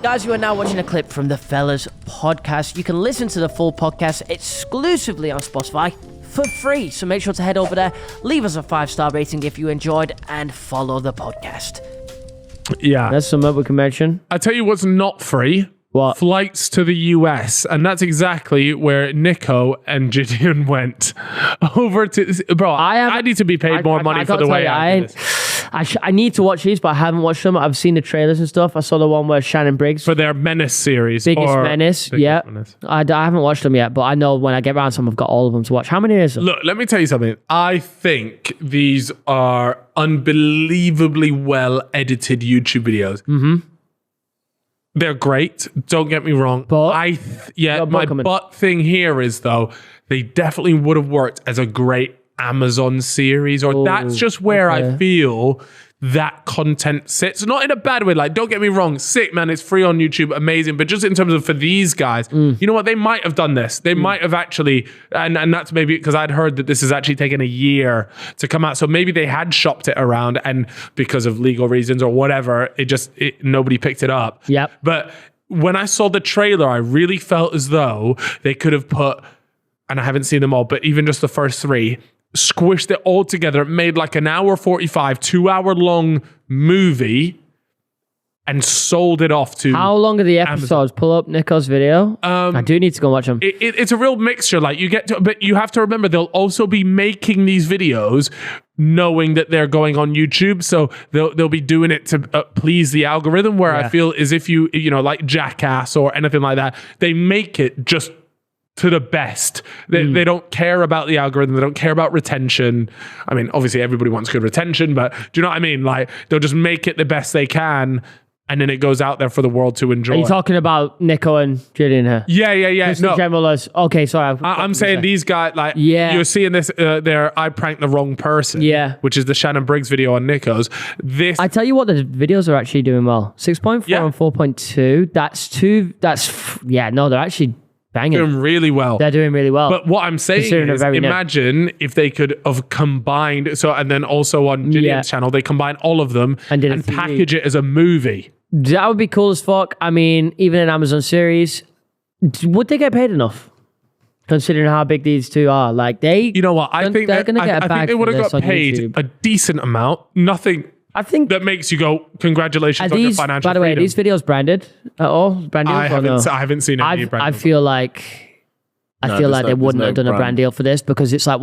Guys, you are now watching a clip from the Fellas podcast. You can listen to the full podcast exclusively on Spotify for free. So make sure to head over there, leave us a 5-star rating if you enjoyed, and follow the podcast. Yeah. That's something we can mention. I tell you what's not free. What? Flights to the US. And that's exactly where Niko and JiDion went. Over to... Bro, I need to be paid more money for the way I need to watch these, but I haven't watched them. I've seen the trailers and stuff. I saw the one where Shannon Briggs... For their Menace series. Biggest Menace, yeah. Menace. I haven't watched them yet, but I know when I get around to them, I've got all of them to watch. How many is it? Look, let me tell you something. I think these are unbelievably well-edited YouTube videos. Mm-hmm. They're great. Don't get me wrong. But my but thing here is though, they definitely would have worked as a great Amazon series, or that's just where I feel that content sits. Not in a bad way. Like, don't get me wrong. Sick, man. It's free on YouTube. Amazing. But just in terms of for these guys, you know what? They might have done this. They might have actually, and that's maybe because I'd heard that this has actually taken a year to come out. So maybe they had shopped it around, and because of legal reasons or whatever, nobody picked it up. Yep. But when I saw the trailer, I really felt as though they could have put, and I haven't seen them all, but even just the first 3, squished it all together, made like an hour 45, 2-hour long movie, and sold it off to... How long are the episodes? Amazon. Pull up Niko's video. I do need to go watch them. It's a real mixture. Like, but you have to remember, they'll also be making these videos knowing that they're going on YouTube, so they'll be doing it to please the algorithm, where I feel as if you know, like Jackass or anything like that, they make it just to the best. They don't care about the algorithm. They don't care about retention. I mean, obviously everybody wants good retention, but do you know what I mean? Like, they'll just make it the best they can, and then it goes out there for the world to enjoy. Are you talking about Niko and JiDion here? Yeah. Just in general as, okay, sorry. I'm saying these guys, like, you're seeing this, I pranked the wrong person. Yeah. Which is the Shannon Briggs video on Niko's. I tell you what, the videos are actually doing well. 6.4 and 4.2. They're actually banging. Doing really well. They're doing really well. But what I'm saying is, imagine if they could have combined, and then also on JiDion's channel, they combine all of them and package it as a movie. That would be cool as fuck. I mean, even an Amazon series, would they get paid enough? Considering how big these two are. Like, you know what? I think they're going to get a bag. I think they would have got paid a decent amount. Nothing... I think that makes you go, congratulations on your financial freedom. By the way, are these videos branded at all? Brand deals? I haven't seen any brand deals. I feel like they wouldn't have done a brand deal for this, because it's like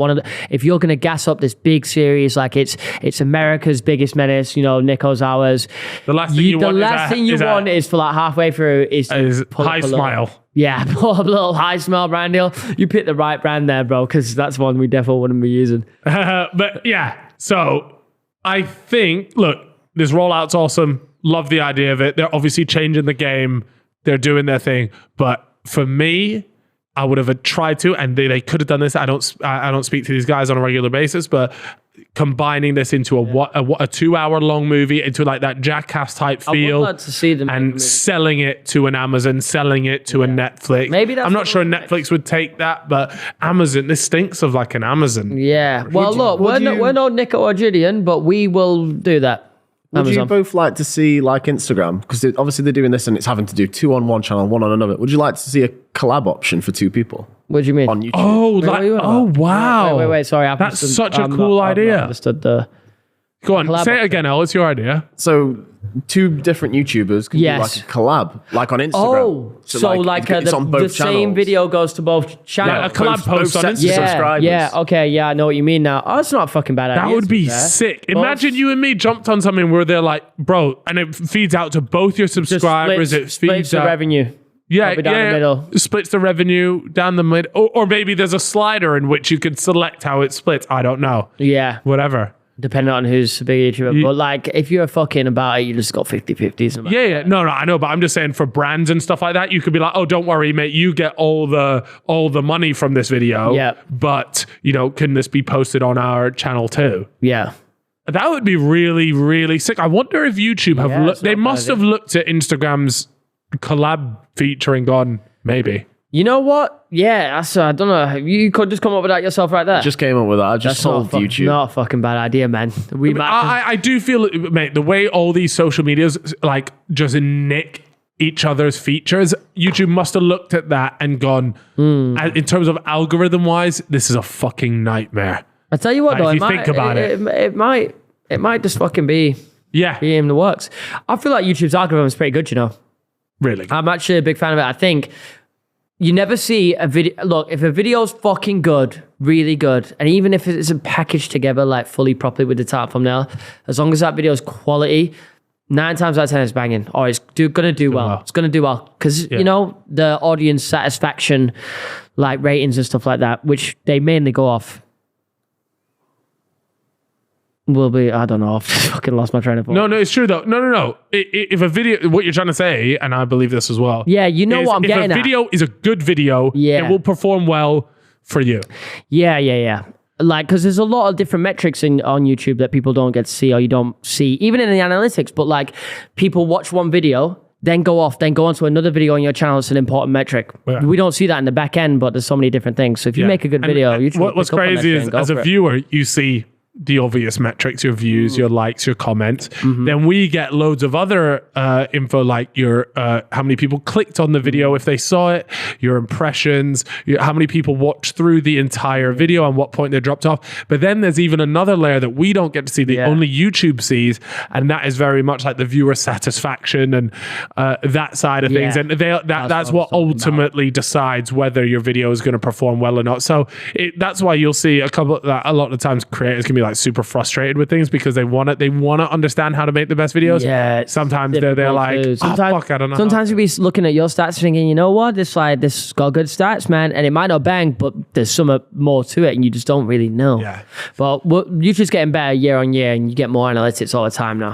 if you're going to gas up this big series, like it's America's biggest menace, you know, Niko's ours. The last thing you want is for like halfway through is high smile. Yeah, pull up a little high smile brand deal. You picked the right brand there, bro, because that's one we definitely wouldn't be using. But yeah, so... I think, look, this rollout's awesome. Love the idea of it. They're obviously changing the game. They're doing their thing. But for me, I would have tried to, and they could have done this. I don't speak to these guys on a regular basis, but combining this into a 2-hour long movie, into like that Jackass type feel, I would love to see them, and selling it to an Amazon, selling it to a Netflix. Maybe I'm not sure Netflix would take that, but Amazon, this stinks of like an Amazon. Yeah. Well, look, we're not Niko or JiDion, but we will do that. Would you both like to see, like, Instagram? Because obviously they're doing this and it's having to do 2 on one channel, 1 on another. Would you like to see a collab option for 2 people? What do you mean? On YouTube. Oh, wow. Wait, sorry. That's such a cool idea. I understood the... Go on, say it again, El. It's your idea. So 2 different YouTubers can do like a collab, like on Instagram. Oh, so like it's on both the same video goes to both channels. Yeah, a collab post on Instagram. Yeah, I know what you mean now. Oh, that's not a fucking bad idea. That would be sick. Imagine you and me jumped on something where they're like, bro, and it feeds out to both your subscribers. It splits the revenue. Yeah, down the middle. Splits the revenue down the middle. Or maybe there's a slider in which you could select how it splits. I don't know. Yeah. Whatever. Depending on who's the big YouTuber. But like, if you're fucking about it, you just got 50-50s. Yeah. No, I know. But I'm just saying, for brands and stuff like that, you could be like, oh, don't worry, mate. You get all the money from this video. Yeah. But, you know, can this be posted on our channel too? Yeah. That would be really, really sick. I wonder if YouTube have they must have looked at Instagram's collab feature and gone, maybe. You know what? Yeah, I don't know. You could just come up with that yourself right there. Just came up with that. I just solved YouTube. Not a fucking bad idea, man. I do feel, mate, the way all these social medias like just nick each other's features. YouTube must have looked at that and gone, in terms of algorithm wise, this is a fucking nightmare. I tell you what, though, if you think about it. It might just fucking be in the works. I feel like YouTube's algorithm is pretty good, you know. Really? I'm actually a big fan of it. I think you never see a video. Look, if a video's fucking good, really good, and even if it's packaged together like fully properly with the top thumbnail, as long as that video's quality, 9 times out of 10 it's banging. Or it's gonna do well. It's gonna do well because you know the audience satisfaction, like ratings and stuff like that, which they mainly go off. Will be, I don't know, I've fucking lost my train of thought. No, it's true though. No. If a video, what you're trying to say, and I believe this as well. Yeah, you know what I'm getting at. If a video is a good video, it will perform well for you. Yeah. Like, because there's a lot of different metrics on YouTube that people don't get to see or you don't see, even in the analytics, but like people watch one video, then go off, then go on to another video on your channel. It's an important metric. Yeah. We don't see that in the back end, but there's so many different things. So if you make a good video, YouTube what's crazy is as a viewer, you see the obvious metrics, your views, your likes, your comments. Then we get loads of other info like your how many people clicked on the video if they saw it, your impressions, how many people watched through the entire video and what point they dropped off. But then there's even another layer that we don't get to see, that only YouTube sees, and that is very much like the viewer satisfaction and that side of things. And that's what ultimately decides whether your video is going to perform well or not. So that's why you'll see a lot of times creators can be like super frustrated with things because they want to understand how to make the best videos. Yeah, sometimes they're like, fuck, I don't know. Sometimes you'll be looking at your stats thinking, you know what, this got good stats, man, and it might not bang, but there's some more to it, and you just don't really know. Yeah. But YouTube's getting better year on year, and you get more analytics all the time now.